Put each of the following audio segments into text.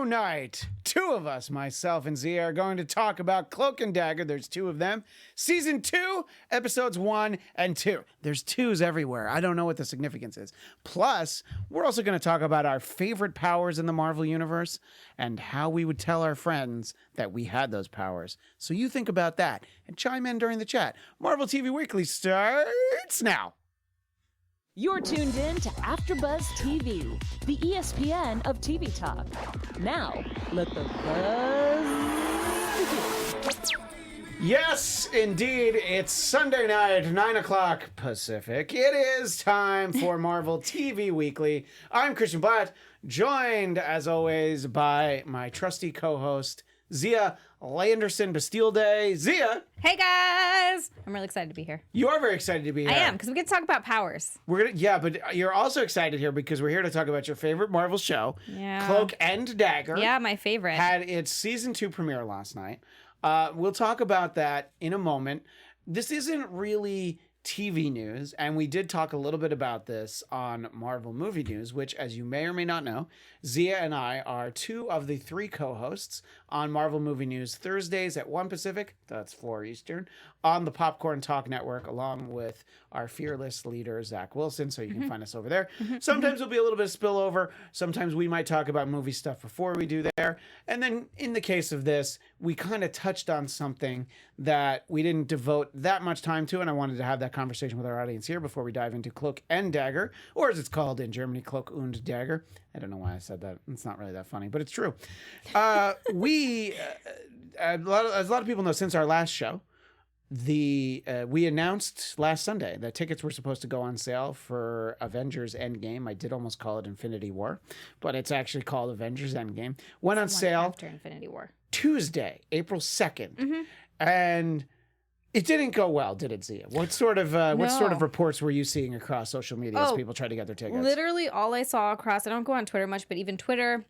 Tonight, two of us, myself and Xia, are going to talk about Cloak and Dagger. There's two of them. Season 2, episodes 1 and 2. There's twos everywhere. I don't know what the significance is. Plus, we're also going to talk about our favorite powers in the Marvel Universe and how we would tell our friends that we had those powers. So you think about that and chime in during the chat. Marvel TV Weekly starts now. You're tuned in to AfterBuzz TV, the ESPN of TV talk. Now, let the buzz begin. Yes, indeed. It's Sunday night, 9 o'clock Pacific. It is time for Marvel TV Weekly. I'm Christian Bladt, joined, as always, by my trusty co-host, Xia Anderson Bastille Day. Xia! Hey guys! I'm really excited to be here. You are very excited to be here. I am, because we get to talk about powers. Yeah, but you're also excited here because we're here to talk about your favorite Marvel show, Yeah. Cloak and Dagger. Yeah, my favorite. Had its season 2 premiere last night. We'll talk about that in a moment. This isn't really TV news, and we did talk a little bit about this on Marvel Movie News, which, as you may or may not know, Xia and I are 2 of the 3 co-hosts on Marvel Movie News Thursdays at 1 Pacific, that's 4 Eastern, on the Popcorn Talk Network, along with our fearless leader, Zach Wilson, so you can find us over there. Sometimes there'll be a little bit of spillover. Sometimes we might talk about movie stuff before we do there. And then in the case of this, we kind of touched on something that we didn't devote that much time to, and I wanted to have that conversation with our audience here before we dive into Cloak and Dagger, or as it's called in Germany, Cloak und Dagger. I don't know why I said that. It's not really that funny, but it's true. A lot of people know since our last show, we announced last Sunday that tickets were supposed to go on sale for Avengers Endgame. I did almost call it Infinity War, but it's actually called Avengers Endgame. Went on sale after Infinity War. Tuesday, April 2nd. And it didn't go well, did it, Xia? What sort of reports were you seeing across social media as people try to get their tickets? Literally all I saw across, I don't go on Twitter much, but even Twitter,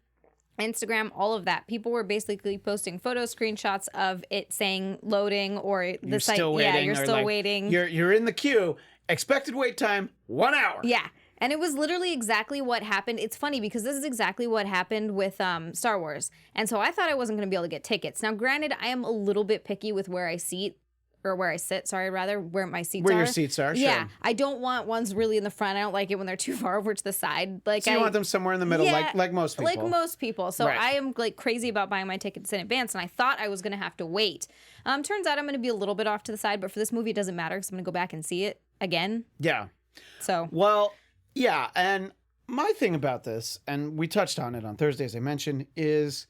Instagram, all of that. People were basically posting photo screenshots of it saying loading or the site. Still waiting, yeah, you're still waiting. You're in the queue. Expected wait time, 1 hour. Yeah. And it was literally exactly what happened. It's funny because this is exactly what happened with Star Wars. And so I thought I wasn't going to be able to get tickets. Now, granted, I am a little bit picky with where I sit, where my seats are. Where your seats are, sure. Yeah. I don't want ones really in the front. I don't like it when they're too far over to the side. So you want them somewhere in the middle, like most people. Like most people. So right. I am like crazy about buying my tickets in advance, and I thought I was going to have to wait. Turns out I'm going to be a little bit off to the side, but for this movie, it doesn't matter because I'm going to go back and see it again. Yeah. So. Well, yeah, and my thing about this, and we touched on it on Thursday, as I mentioned, is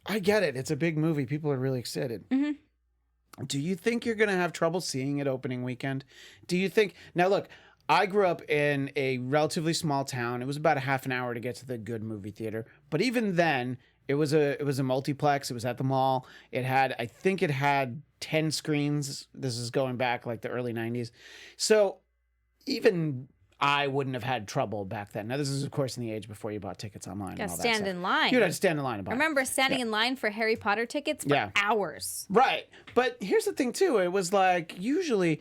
I get it. It's a big movie. People are really excited. Mm-hmm. Do you think you're going to have trouble seeing it opening weekend? Do you think... Now, look, I grew up in a relatively small town. It was about a half an hour to get to the good movie theater. But even then, it was a multiplex. It was at the mall. I think it had 10 screens. This is going back like the early 90s. So even... I wouldn't have had trouble back then. Now, this is, of course, in the age before you bought tickets online. You and all gotta that stand stuff. in line. You'd have to stand in line to buy I remember standing in line for Harry Potter tickets for hours. Right. But here's the thing, too. It was like, usually,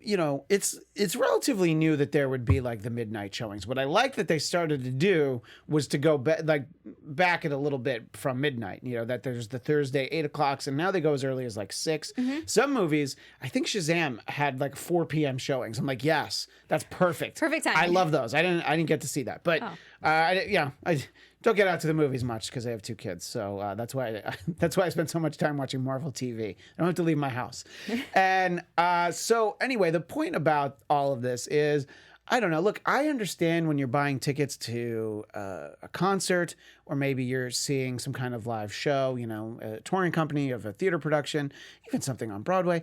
you know, it's relatively new that there would be like the midnight showings. What I like that they started to do was to go back it a little bit from midnight, you know, that there's the Thursday 8 o'clocks, and now they go as early as like 6. Mm-hmm. Some movies, I think Shazam had like 4 p.m. showings. I'm like, yes, that's perfect. Perfect time. I love those. I didn't get to see that, but I don't get out to the movies much because I have 2 kids. So that's why I spend so much time watching Marvel TV. I don't have to leave my house. And so anyway, the point about all of this is, I don't know. Look, I understand when you're buying tickets to a concert, or maybe you're seeing some kind of live show, you know, a touring company of a theater production, even something on Broadway.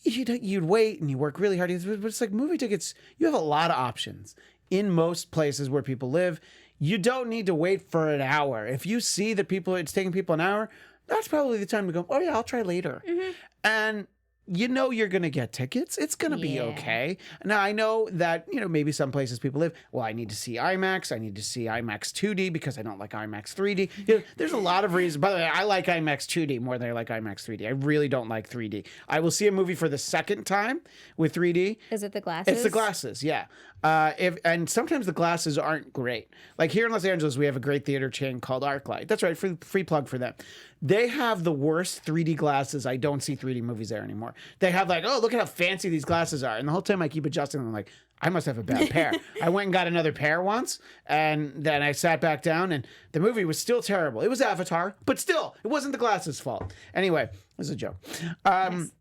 You'd wait and you work really hard. But it's like movie tickets, you have a lot of options in most places where people live. You don't need to wait for an hour. If you see that it's taking people an hour, that's probably the time to go, oh yeah, I'll try later. Mm-hmm. And you know you're going to get tickets. It's going to be okay. Now, I know that, you know, maybe some places people live, well, I need to see IMAX. I need to see IMAX 2D because I don't like IMAX 3D. You know, there's a lot of reasons. By the way, I like IMAX 2D more than I like IMAX 3D. I really don't like 3D. I will see a movie for the second time with 3D. Is it the glasses? It's the glasses, yeah. And sometimes the glasses aren't great. Like here in Los Angeles, we have a great theater chain called ArcLight. That's right, free plug for them. They have the worst 3D glasses. I don't see 3D movies there anymore. They have like, oh, look at how fancy these glasses are. And the whole time I keep adjusting them, I'm like, I must have a bad pair. I went and got another pair once, and then I sat back down, and the movie was still terrible. It was Avatar, but still, it wasn't the glasses' fault. Anyway, it was a joke. Yes.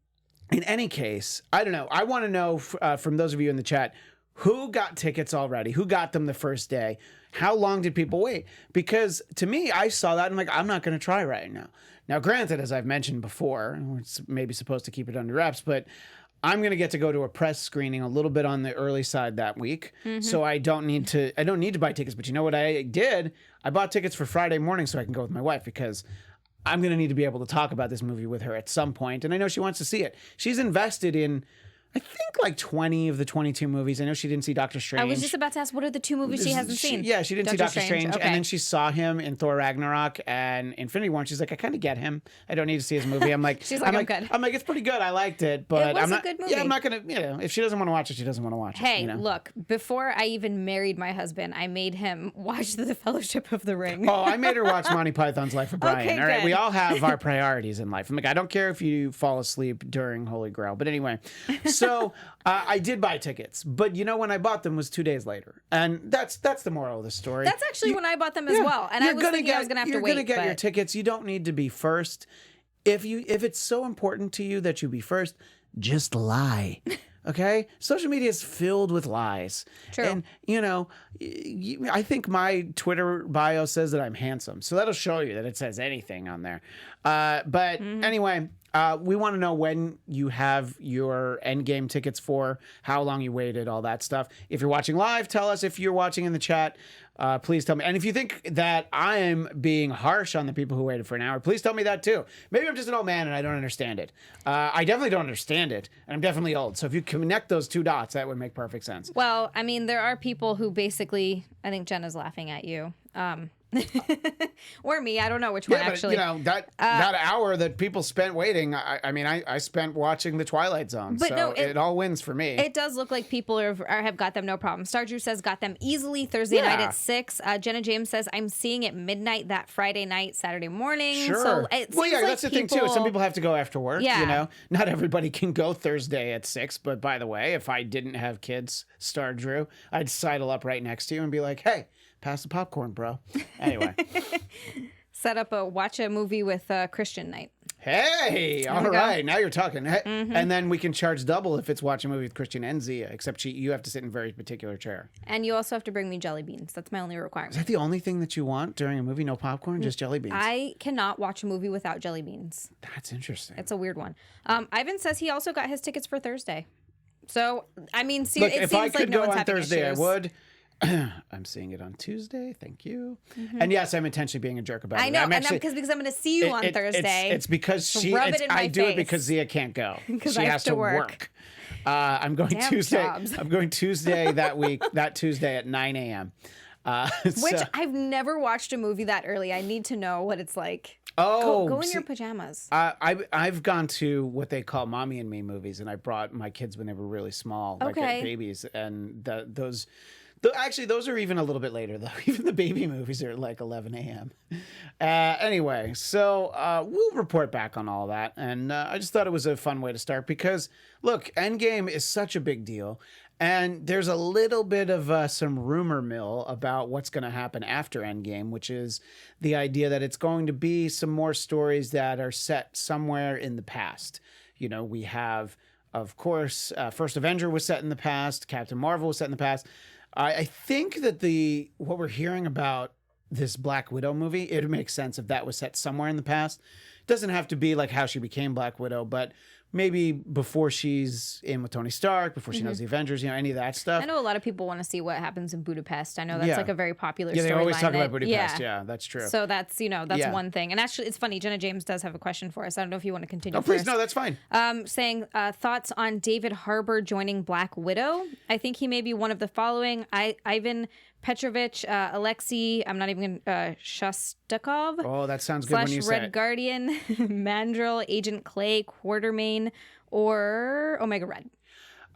In any case, I don't know. I want to know from those of you in the chat, who got tickets already? Who got them the first day? How long did people wait? Because to me, I saw that and I'm like, I'm not going to try right now. Now, granted, as I've mentioned before, we're maybe supposed to keep it under wraps, but I'm going to get to go to a press screening a little bit on the early side that week. So I don't need to buy tickets. But you know what I did? I bought tickets for Friday morning so I can go with my wife, because I'm going to need to be able to talk about this movie with her at some point. And I know she wants to see it. She's invested in, I think, like 20 of the 22 movies. I know she didn't see Doctor Strange. I was just about to ask, what are the 2 movies she hasn't seen? Yeah, she didn't see Doctor Strange. Okay. And then she saw him in Thor Ragnarok and Infinity War. And she's like, I kind of get him. I don't need to see his movie. I'm like, she's like, I'm good. I'm like, it's pretty good. I liked it. But it was I'm not, a good movie. Yeah, I'm not going to, if she doesn't want to watch it, she doesn't want to watch it. Hey, look, before I even married my husband, I made him watch The Fellowship of the Ring. Oh, I made her watch Monty Python's Life of Brian. Okay, all right, good. we all have our priorities in life. I'm like, I don't care if you fall asleep during Holy Grail. But anyway, so I did buy tickets, but you know, when I bought them was 2 days later, and that's the moral of the story. That's actually when I bought them as well, and I was thinking I was going to have to wait. You're going to get your tickets. You don't need to be first. If it's so important to you that you be first, just lie. Okay? Social media is filled with lies. True. And, I think my Twitter bio says that I'm handsome. So that'll show you that it says anything on there. But anyway, we want to know when you have your Endgame tickets for, how long you waited, all that stuff. If you're watching live, tell us. If you're watching in the chat, please tell me. And if you think that I'm being harsh on the people who waited for an hour, please tell me that too. Maybe I'm just an old man and I don't understand it. I definitely don't understand it, and I'm definitely old. So if you connect those 2 dots, that would make perfect sense. Well, I mean, there are people who basically, I think Jenna's laughing at you. Or me, I don't know which one actually. That hour that people spent waiting, I spent watching The Twilight Zone, but so no, it all wins for me. It does look like people have got them no problem. Star Drew says got them easily Thursday night at 6. Jenna James says I'm seeing it midnight that Friday night, Saturday morning. Sure. So it seems like that's the thing too. Some people have to go after work. Yeah. Not everybody can go Thursday at 6. But by the way, if I didn't have kids, Star Drew, I'd sidle up right next to you and be like, hey, pass the popcorn, bro. Anyway. Set up watch a movie with Christian night. Hey, all right. Now you're talking. And then we can charge double if it's watching a movie with Christian and Xia, except you have to sit in a very particular chair. And you also have to bring me jelly beans. That's my only requirement. Is that the only thing that you want during a movie? No popcorn, just jelly beans? I cannot watch a movie without jelly beans. That's interesting. It's a weird one. Ivan says he also got his tickets for Thursday. So, I mean, Look, it if seems I could like no go one's on having Thursday, issues. I would. I'm seeing it on Tuesday. Thank you. And yes, I'm intentionally being a jerk about it. I know, I'm actually, because I'm going to see you on Thursday. It's because Rub it in my I do it face. because Xia can't go. Because She I have has to to work. I'm going Damn Tuesday. jobs. I'm going Tuesday that week. That Tuesday at 9 a.m. Which I've never watched a movie that early. I need to know what it's like. Oh, go in your pajamas. I've gone to what they call mommy and me movies, and I brought my kids when they were really small, like babies, and those are even a little bit later though. Even the baby movies are like 11 a.m. Anyway, so we'll report back on all that, and I just thought it was a fun way to start because look, Endgame is such a big deal. And there's a little bit of some rumor mill about what's going to happen after Endgame, which is the idea that it's going to be some more stories that are set somewhere in the past. We have, of course, First Avenger was set in the past. Captain Marvel was set in the past. I think that what we're hearing about this Black Widow movie, it makes sense if that was set somewhere in the past. It doesn't have to be like how she became Black Widow, but maybe before she's in with Tony Stark, before she knows the Avengers, any of that stuff. I know a lot of people want to see what happens in Budapest. I know that's like a very popular storyline. Yeah, they always talk about Budapest. Yeah, that's true. So that's, one thing. And actually, it's funny. Jenna James does have a question for us. I don't know if you want to continue please. first. No, that's fine. Saying thoughts on David Harbour joining Black Widow. I think he may be one of the following. Ivan Petrovich, Alexei, I'm not even going to, Shostakov. Oh, that sounds good when you say Red it. Guardian, Mandrill, Agent Clay, Quartermain, or Omega Red.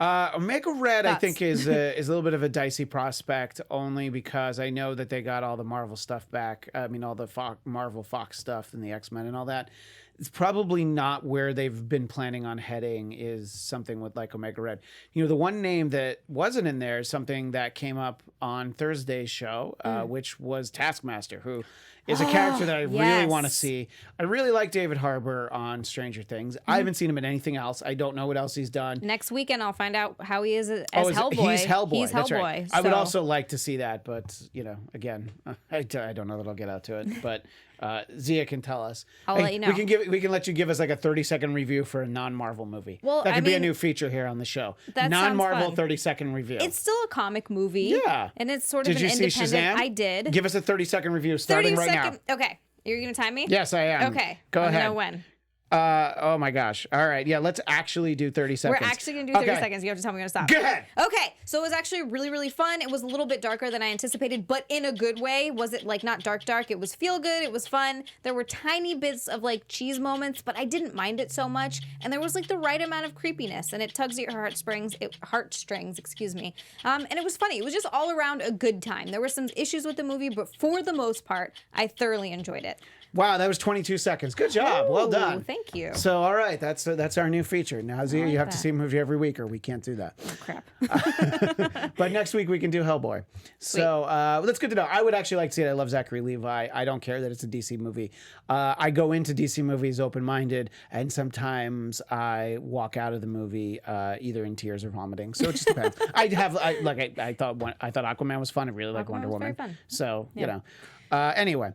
Omega Red, I Thoughts? think, is a little bit of a dicey prospect, only because I know that they got all the Marvel stuff back. I mean, all the Marvel Fox stuff and the X-Men and all that. It's probably not where they've been planning on heading, is something with like Omega Red. You know, the one name that wasn't in there is something that came up on Thursday's show, which was Taskmaster, who is a character that I really want to see. I really like David Harbour on Stranger Things. I haven't seen him in anything else. I don't know what else he's done. Next weekend, I'll find out how he is as Hellboy. He's Hellboy. He's That's Hellboy. right. I would also like to see that, but, you know, again, I don't know that I'll get out to it. But Xia can tell us. I'll let you know. We can let you give us like a 30-second review for a non-Marvel movie. Well, that could be a new feature here on the show. Non-Marvel 30-second review. It's still a comic movie. Yeah. And it's sort of an independent. Did you see Shazam? I did. Give us a 30-second review starting right now. Okay. You're going to time me? Yes, I am. Okay. Go ahead. I know when. Oh my gosh. All right. Yeah, let's actually do 30 seconds. We're actually going to do 30 seconds. You have to tell me when to stop. Go ahead. Okay. So it was actually really, really fun. It was a little bit darker than I anticipated, but in a good way. Was it like not dark? It was feel good. It was fun. There were tiny bits of like cheese moments, but I didn't mind it so much. And there was like the right amount of creepiness, and it tugs at your heartstrings, excuse me. And it was funny. It was just all around a good time. There were some issues with the movie, but for the most part, I thoroughly enjoyed it. Wow, that was 22 seconds. Good job. Well done. Thank you. So, all right, that's our new feature. Now, Xia, you have to see a movie every week, or we can't do that. Oh, crap. But next week we can do Hellboy. So that's good to know. I would actually like to see it. I love Zachary Levi. I don't care that it's a DC movie. I go into DC movies open-minded, and sometimes I walk out of the movie either in tears or vomiting. So it just depends. I thought Aquaman was fun. I really like Wonder Woman. Very fun. So you know. Anyway.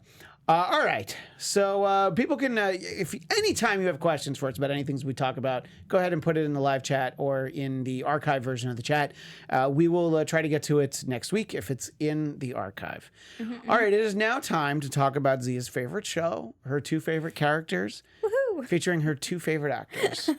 All right. So people can, if anytime you have questions for us about anything we talk about, go ahead and put it in the live chat or in the archive version of the chat. We will try to get to it next week if it's in the archive. All right. It is now time to talk about Zia's favorite show, her two favorite characters, featuring her two favorite actors.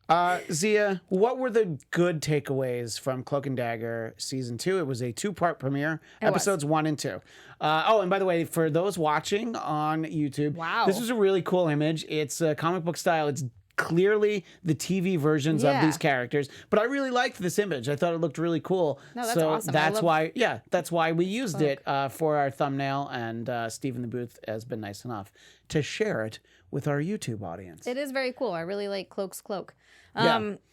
Xia, what were the good takeaways from Cloak and Dagger season 2? It was a 2-part premiere, episodes 1 and 2. And by the way, for those watching on YouTube, this is a really cool image. It's comic book style. It's clearly the TV versions of these characters, but I really liked this image. I thought it looked really cool. No, that's so awesome. That's why we used it for our thumbnail, and Steve in the booth has been nice enough to share it with our YouTube audience. It is very cool. I really like Cloak's cloak.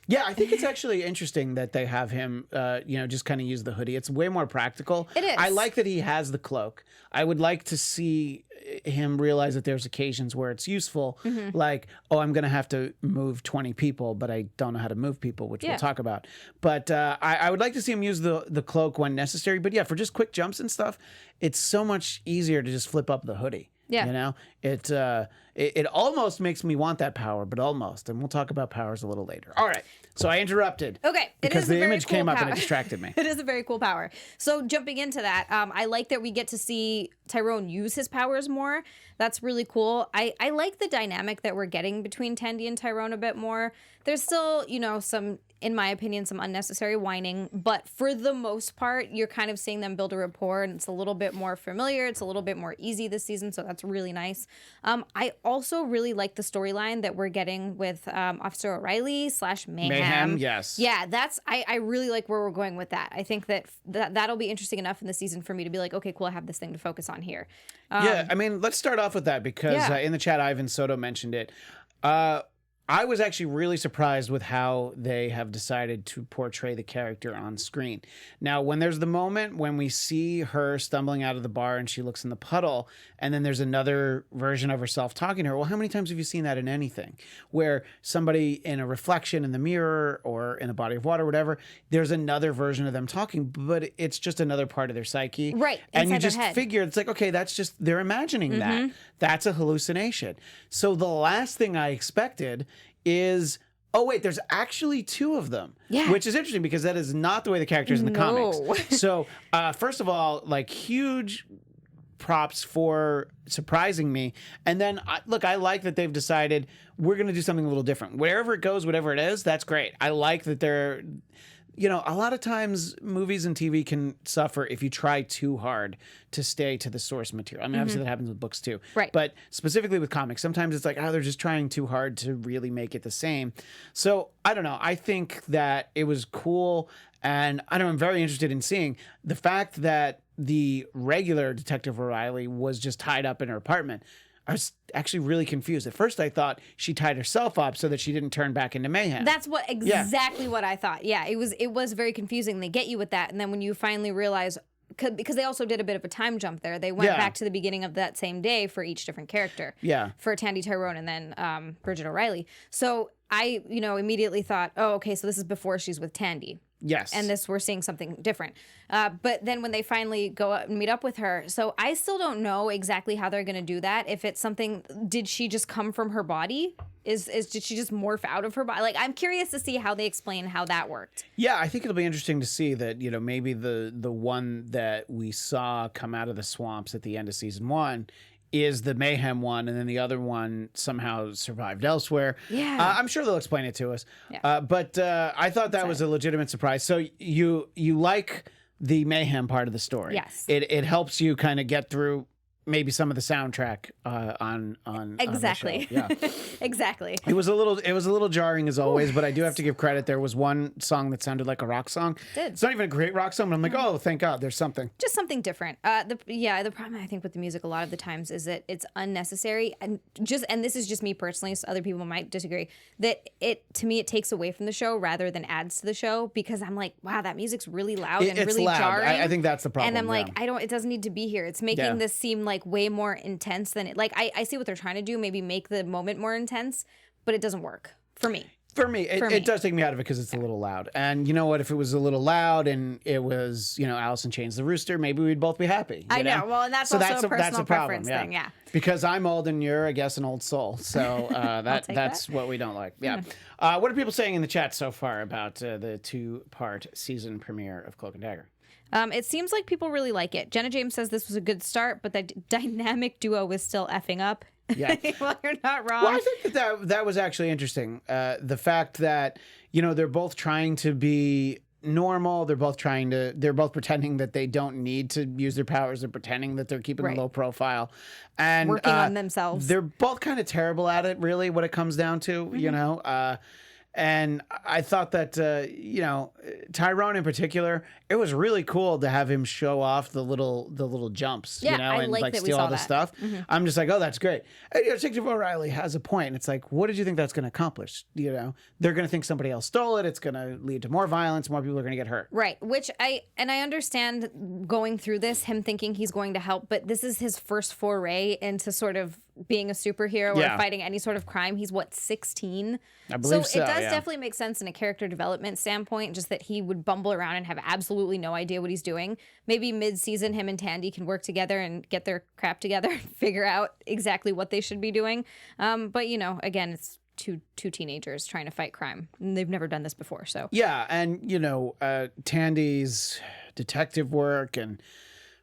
Yeah, I think it's actually interesting that they have him, just kind of use the hoodie. It's way more practical. It is. I like that he has the cloak. I would like to see him realize that there's occasions where it's useful, like, I'm going to have to move 20 people, but I don't know how to move people, which we'll talk about. But I would like to see him use the cloak when necessary. But yeah, for just quick jumps and stuff, it's so much easier to just flip up the hoodie. Yeah. You know, it almost makes me want that power, but almost. And we'll talk about powers a little later. All right. So I interrupted. Okay. Because the image came up and it distracted me. It is a very cool power. So jumping into that, I like that we get to see Tyrone use his powers more. That's really cool. I like the dynamic that we're getting between Tendi and Tyrone a bit more. There's still, some, in my opinion, some unnecessary whining, but for the most part, you're kind of seeing them build a rapport, and it's a little bit more familiar. It's a little bit more easy this season, so that's really nice. I also really like the storyline that we're getting with Officer O'Reilly / Mayhem. Yes. Yeah, I really like where we're going with that. I think that'll be interesting enough in the season for me to be like, okay, cool, I have this thing to focus on here. Let's start off with that because in the chat, Ivan Soto mentioned it. I was actually really surprised with how they have decided to portray the character on screen. Now, when there's the moment when we see her stumbling out of the bar and she looks in the puddle, and then there's another version of herself talking to her. Well, how many times have you seen that in anything? Where somebody in a reflection in the mirror or in a body of water, or whatever, there's another version of them talking, but it's just another part of their psyche. Right. And you just figure, it's like, okay, that's just, they're imagining that. That's a hallucination. So the last thing I expected is, oh wait, there's actually two of them. Yeah. Which is interesting because that is not the way the characters in the comics. So first of all, like, huge props for surprising me. And then I like that they've decided we're going to do something a little different. Wherever it goes, whatever it is, that's great. I like that you know, a lot of times movies and TV can suffer if you try too hard to stay to the source material. I mean, obviously that happens with books too. Right. But specifically with comics, sometimes it's like, oh, they're just trying too hard to really make it the same. So I don't know. I think that it was cool. And I don't know, I'm very interested in seeing the fact that the regular Detective O'Reilly was just tied up in her apartment. I was actually really confused. At first, I thought she tied herself up so that she didn't turn back into mayhem. That's exactly what I thought. Yeah, it was very confusing. They get you with that, and then when you finally realize, because they also did a bit of a time jump there. They went back to the beginning of that same day for each different character. Yeah. For Tandy Tyrone and then Bridget O'Reilly. So I, immediately thought, oh, okay, so this is before she's with Tandy. Yes. And we're seeing something different. But then when they finally go out and meet up with her, so I still don't know exactly how they're going to do that. If it's something, did she just come from her body? Did she just morph out of her body? Like, I'm curious to see how they explain how that worked. Yeah, I think it'll be interesting to see that, maybe the one that we saw come out of the swamps at the end of season 1 is the mayhem one, and then the other one somehow survived elsewhere. Yeah. I'm sure they'll explain it to us. Yeah. But I thought that was a legitimate surprise. So you like the mayhem part of the story. Yes. It helps you kind of get through maybe some of the soundtrack on exactly. on the show. Yeah. Exactly. It was a little jarring as always, but I do have to give credit. There was one song that sounded like a rock song. It did. It's not even a great rock song, but I'm like, oh, thank God, there's something. Just something different. The problem I think with the music a lot of the times is that it's unnecessary, and this is just me personally, so other people might disagree, that to me it takes away from the show rather than adds to the show, because I'm like, wow, that music's really loud and It's really loud. jarring. I think that's the problem. And I'm like, it doesn't need to be here. It's making this seem like way more intense than it. Like, I see what they're trying to do, maybe make the moment more intense, but it doesn't work for me. For me, it does take me out of it because it's a little loud. And you know what? If it was a little loud and it was, Alice in Chains the Rooster, maybe we'd both be happy. I know. Well, and that's also a personal preference thing. Yeah. Because I'm old and you're, I guess, an old soul. So that's what we don't like. Yeah. What are people saying in the chat so far about the 2-part season premiere of Cloak and Dagger? It seems like people really like it. Jenna James says this was a good start, but the dynamic duo was still effing up. Yeah. Well, you're not wrong. Well, I think that was actually interesting. The fact that, they're both trying to be normal. They're both pretending that they don't need to use their powers. They're pretending that they're keeping a low profile and working on themselves. They're both kind of terrible at it, really, what it comes down to, And I thought that, Tyrone in particular, it was really cool to have him show off the little jumps, and like steal all the stuff. Mm-hmm. I'm just like, oh, that's great. And, Detective O'Reilly has a point. And it's like, what did you think that's going to accomplish? They're going to think somebody else stole it. It's going to lead to more violence. More people are going to get hurt. Right. Which I understand going through this, him thinking he's going to help, but this is his first foray into sort of being a superhero or fighting any sort of crime. He's 16? I believe so. It does definitely make sense in a character development standpoint, just that he would bumble around and have absolutely no idea what he's doing. Maybe mid-season, him and Tandy can work together and get their crap together and figure out exactly what they should be doing. But, again, it's two teenagers trying to fight crime. And they've never done this before, so. Yeah, and, Tandy's detective work and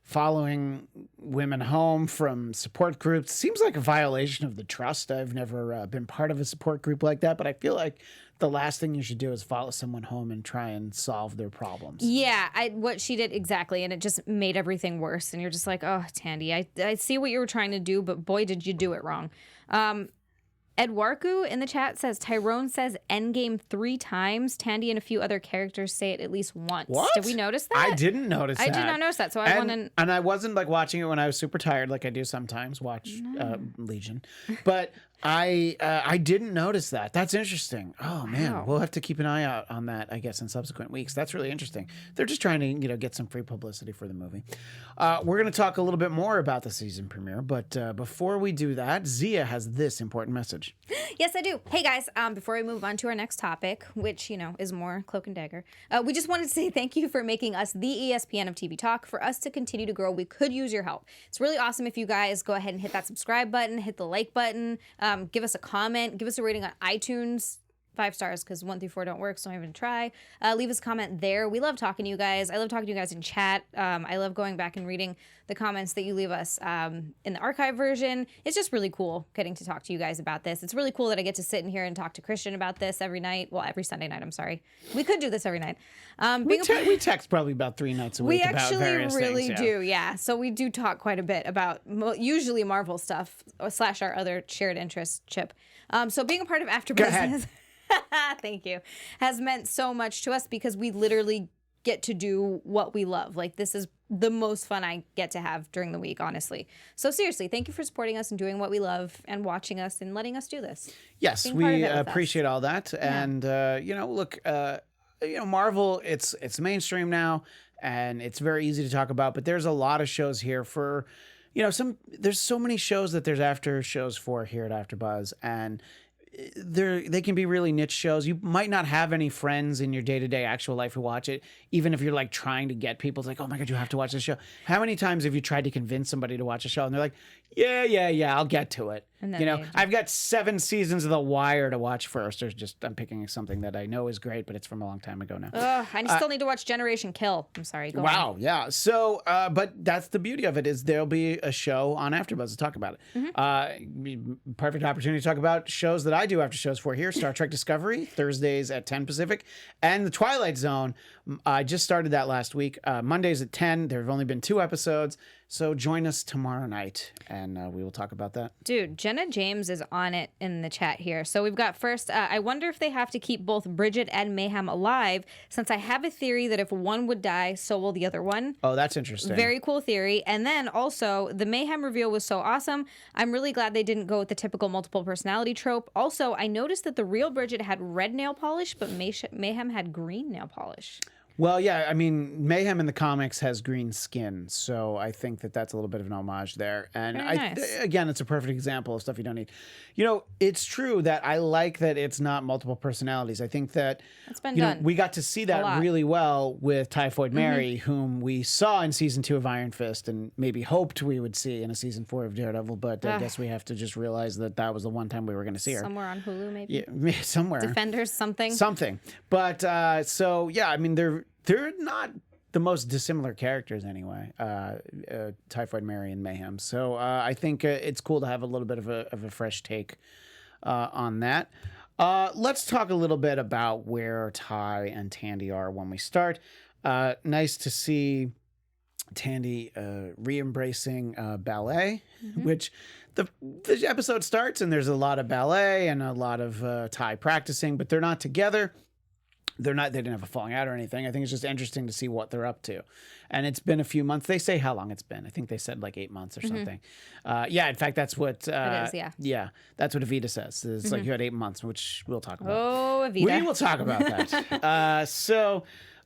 following women home from support groups seems like a violation of the trust. I've never been part of a support group like that, but I feel like the last thing you should do is follow someone home and try and solve their problems. Yeah, what she did exactly, and it just made everything worse. And you're just like, oh, Tandy, I see what you were trying to do, but boy, did you do it wrong. Edwarku in the chat says, Tyrone says Endgame 3 times. Tandy and a few other characters say it at least once. What? Did we notice that? I didn't notice that. I did not notice that, so I wanted... And I wasn't watching it when I was super tired like I do sometimes, watch Legion. But I didn't notice that. That's interesting. Oh, man. Wow. We'll have to keep an eye out on that, I guess, in subsequent weeks. That's really interesting. They're just trying to, get some free publicity for the movie. We're going to talk a little bit more about the season premiere, but before we do that, Xia has this important message. Yes, I do. Hey, guys, before we move on to our next topic, which, is more Cloak and Dagger, we just wanted to say thank you for making us the ESPN of TV Talk. For us to continue to grow, we could use your help. It's really awesome if you guys go ahead and hit that subscribe button, hit the like button, give us a comment, give us a rating on iTunes. 5 stars because 1 through 4 don't work, so don't even try. Leave us a comment there. We love talking to you guys. I love talking to you guys in chat. I love going back and reading the comments that you leave us in the archive version. It's just really cool getting to talk to you guys about this. It's really cool that I get to sit in here and talk to Christian about this every night. Well, every Sunday night, I'm sorry. We could do this every night. We text probably about 3 nights a week about various things. We actually really do, yeah. So we do talk quite a bit about usually Marvel stuff / our other shared interest, Chip. So being a part of AfterBuzz thank you, has meant so much to us because we literally get to do what we love. Like, this is the most fun I get to have during the week, honestly. So seriously, thank you for supporting us and doing what we love and watching us and letting us do this. Yes, we appreciate all that. Yeah. And, look, Marvel, it's mainstream now and it's very easy to talk about, but there's a lot of shows here for, there's so many shows that there's after shows for here at AfterBuzz, and they can be really niche shows. You might not have any friends in your day-to-day actual life who watch it, even if you're like trying to get people. It's like, oh my God, you have to watch this show. How many times have you tried to convince somebody to watch a show and they're like, yeah, I'll get to it. I've got 7 seasons of The Wire to watch first. I'm picking something that I know is great, but it's from a long time ago now. I still need to watch Generation Kill. I'm sorry. Go on. Yeah. So, but that's the beauty of it, is there'll be a show on AfterBuzz to talk about it. Perfect opportunity to talk about shows that I do after shows for here. Star Trek Discovery, Thursdays at 10 Pacific, and The Twilight Zone. I just started that last week. Mondays at 10. There have only been 2 episodes. So join us tomorrow night, and we will talk about that. Dude, Jenna James is on it in the chat here. So we've got first, I wonder if they have to keep both Bridget and Mayhem alive, since I have a theory that if one would die, so will the other one. Oh, that's interesting. Very cool theory. And then also, the Mayhem reveal was so awesome. I'm really glad they didn't go with the typical multiple personality trope. Also, I noticed that the real Bridget had red nail polish, but Mayhem had green nail polish. Well, yeah, I mean, Mayhem in the comics has green skin, so I think that that's a little bit of an homage there. And again, it's a perfect example of stuff you don't need. It's true that I like that it's not multiple personalities. I think that we got to see that really well with Typhoid Mary, whom we saw in season 2 of Iron Fist and maybe hoped we would see in a season 4 of Daredevil, but I guess we have to just realize that was the one time we were going to see her. Somewhere on Hulu, maybe? Yeah, somewhere. Defenders, something. But, so, yeah, I mean, they're not the most dissimilar characters anyway, Typhoid Mary and Mayhem. So I think it's cool to have a little bit of a fresh take on that. Let's talk a little bit about where Ty and Tandy are when we start. Nice to see Tandy re-embracing ballet, which the episode starts and there's a lot of ballet and a lot of Ty practicing, but they're not together. They didn't have a falling out or anything. I think it's just interesting to see what they're up to. And it's been a few months. They say how long it's been. I think they said like 8 months or something. In fact, that's what... it is, yeah. Yeah, that's what Evita says. It's like you had 8 months, which we'll talk about. Oh, Evita. We will talk about that.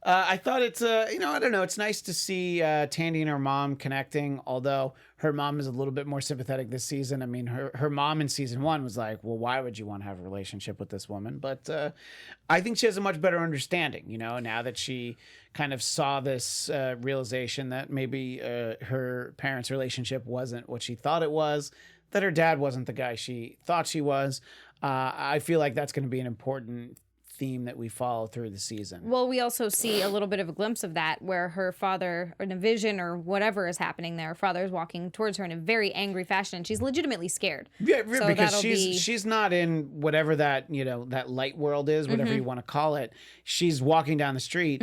I thought it's, I don't know. It's nice to see Tandy and her mom connecting, although her mom is a little bit more sympathetic this season. I mean, her mom in season 1 was like, well, why would you want to have a relationship with this woman? But I think she has a much better understanding, now that she kind of saw this realization that maybe her parents' relationship wasn't what she thought it was, that her dad wasn't the guy she thought she was. I feel like that's going to be an important theme that we follow through the season. Well, we also see a little bit of a glimpse of that where her father, in a vision or whatever is happening there, her father is walking towards her in a very angry fashion and she's legitimately scared. Yeah, so because she's not in whatever that, that light world is, whatever you want to call it. She's walking down the street,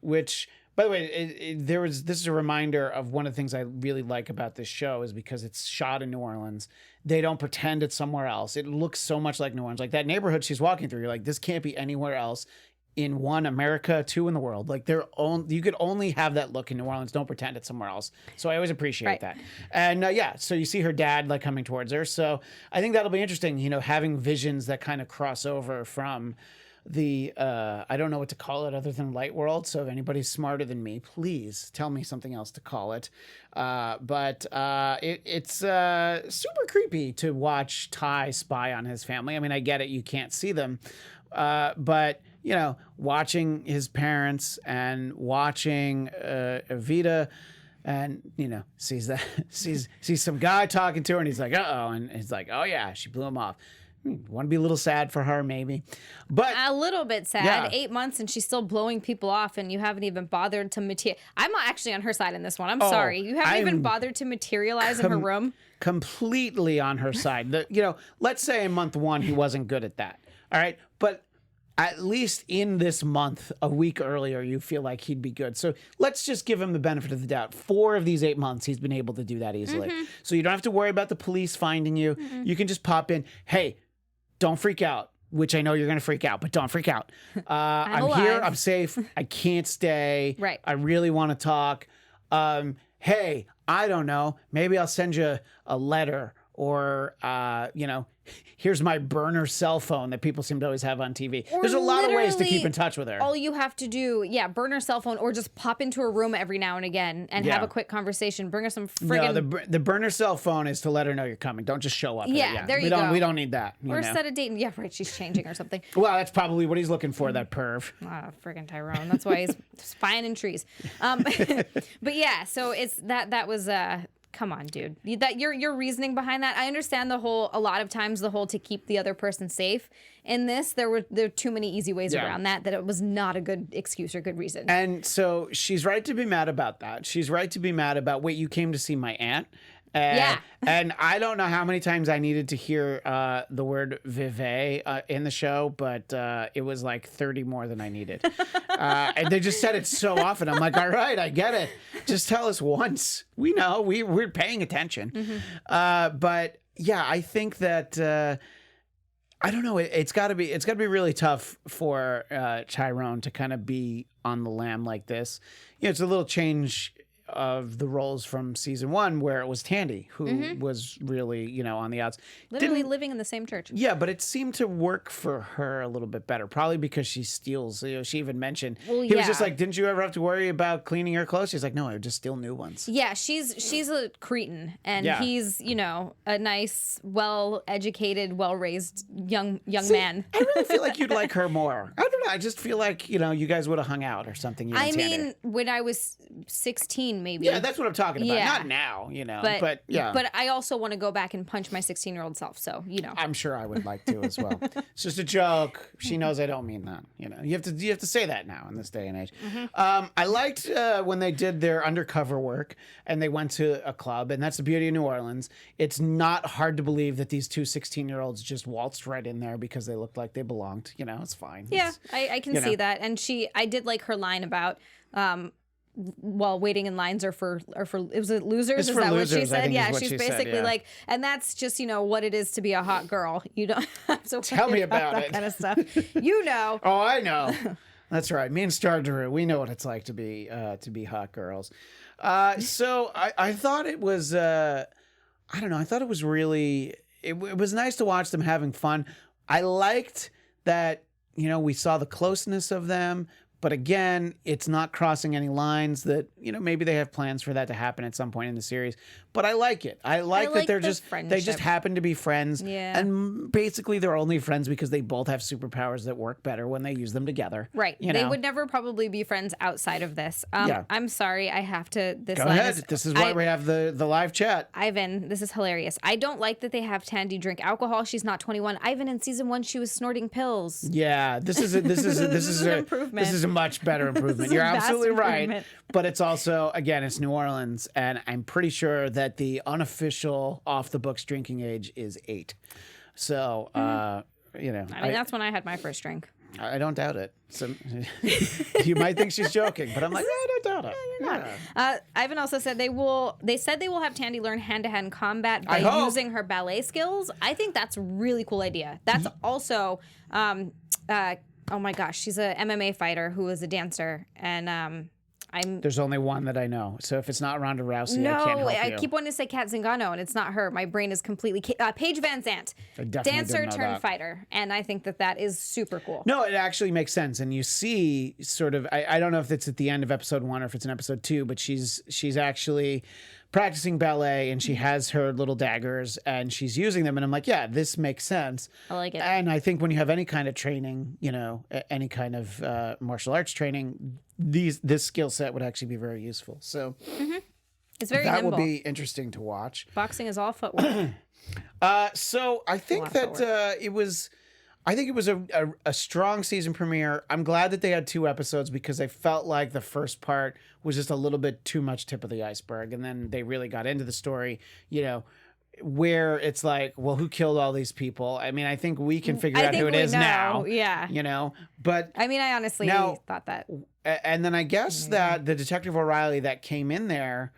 which... By the way, this is a reminder of one of the things I really like about this show is because it's shot in New Orleans. They don't pretend it's somewhere else. It looks so much like New Orleans. Like that neighborhood she's walking through, you're like, this can't be anywhere else in 1, America, 2, in the world. Like you could only have that look in New Orleans. Don't pretend it's somewhere else. So I always appreciate that. And so you see her dad like coming towards her. So I think that'll be interesting, having visions that kind of cross over from the I don't know what to call it other than light world, so if anybody's smarter than me, please tell me something else to call it. But it's super creepy to watch Ty spy on his family. I mean, I get it, you can't see them, but watching his parents and watching Evita, and sees some guy talking to her and he's like, uh-oh, and he's like, oh yeah, she blew him off. Want to be a little sad for her, maybe. But a little bit sad. Yeah. 8 months and she's still blowing people off, and you haven't even bothered to I'm actually on her side in this one. I'm sorry. You haven't even bothered to materialize in her room. Completely on her side. Let's say in month 1 he wasn't good at that. All right, but at least in this month, a week earlier, you feel like he'd be good. So let's just give him the benefit of the doubt. 4 of these 8 months, he's been able to do that easily. So you don't have to worry about the police finding you. You can just pop in. Hey, don't freak out, which I know you're going to freak out, but don't freak out. I'm here. I'm safe. I can't stay. Right. I really want to talk. Hey, I don't know. Maybe I'll send you a letter or, here's my burner cell phone that people seem to always have on TV. Or there's a lot of ways to keep in touch with her. All you have to do, burn her cell phone or just pop into her room every now and again and have a quick conversation. Bring her some friggin'... No, the burner cell phone is to let her know you're coming. Don't just show up. There you go. We don't need that. Or set a date. Yeah, right. She's changing or something. Well, that's probably what he's looking for, that perv. Friggin' Tyrone. That's why he's spying in trees. But yeah, so it's that was... Come on, dude. That your reasoning behind that. I understand a lot of times to keep the other person safe. In this, there were too many easy ways around that it was not a good excuse or good reason. And so she's right to be mad about that. She's right to be mad about, wait, you came to see my aunt? And I don't know how many times I needed to hear the word Vive in the show, but it was like 30 more than I needed. And they just said it so often. I'm like, all right, I get it. Just tell us once. We know. We're paying attention. But yeah, I think that... I don't know. It's got to be really tough for Tyrone to kind of be on the lam like this. It's a little change of the roles from season 1 where it was Tandy who was really, on the outs. Literally living in the same church. Yeah, but it seemed to work for her a little bit better, probably because she steals. She even mentioned, he was just like, didn't you ever have to worry about cleaning your clothes? She's like, no, I just steal new ones. Yeah, she's a cretin, and he's, a nice, well-educated, well-raised young man. I really feel like you'd like her more. I don't know. I just feel like, you guys would have hung out or something. When I was 16, maybe. Yeah, that's what I'm talking about. Yeah. Not now, but yeah. But I also want to go back and punch my 16-year-old self, so, I'm sure I would like to as well. It's just a joke. She knows I don't mean that. You have to say that now in this day and age. I liked when they did their undercover work and they went to a club, and that's the beauty of New Orleans. It's not hard to believe that these two 16-year-olds just waltzed right in there because they looked like they belonged. It's fine. Yeah, I can see that. And I did like her line about while waiting in lines are for was it losers? Is that losers, what she said? Yeah, she's she basically said, like, and that's just what it is to be a hot girl. You don't have to tell me about that kind of stuff. Oh, I know. That's right. Me and Star Drew, we know what it's like to be hot girls. So I thought it was I don't know. I thought it was really it was nice to watch them having fun. I liked that we saw the closeness of them. But again, it's not crossing any lines that, maybe they have plans for that to happen at some point in the series. But I like it. I like that they just happen to be friends. Yeah. And basically they're only friends because they both have superpowers that work better when they use them together. Right. They would never probably be friends outside of this. I'm sorry. I have to. Go ahead. This is why we have the live chat. Ivan, this is hilarious. I don't like that they have Tandy drink alcohol. She's not 21. Ivan, in season 1, she was snorting pills. Yeah. This is an improvement. This is a much better improvement. You're absolutely right. But it's also, again, it's New Orleans, and I'm pretty sure that the unofficial off the books drinking age is 8. So, that's when I had my first drink. I don't doubt it. So, you might think she's joking, but I'm like, I don't doubt it. You're not. Ivan also said they said they will have Tandy learn hand-to-hand combat by using her ballet skills. I think that's a really cool idea. That's also oh my gosh, she's a MMA fighter who is a dancer, and There's only one that I know, so if it's not Ronda Rousey, I can't help you. I keep wanting to say Kat Zingano, and it's not her. My brain is completely... Paige Van Zandt, dancer turned fighter, and I think that is super cool. No, it actually makes sense, and you see sort of... I don't know if it's at the end of episode 1 or if it's in episode 2, but she's actually practicing ballet, and she has her little daggers, and she's using them, and I'm like, yeah, this makes sense. I like it. And I think when you have any kind of training, any kind of martial arts training, this skill set would actually be very useful. So It's very that nimble. will be interesting to watch. Boxing is all footwork. So I think that it was a strong season premiere. I'm glad that they had 2 episodes because I felt like the first part was just a little bit too much tip of the iceberg. And then they really got into the story, where it's like, well, who killed all these people? I mean, I think we can figure out who it is now. Yeah. But I mean, I honestly thought that. And then I guess that the Detective O'Reilly that came in there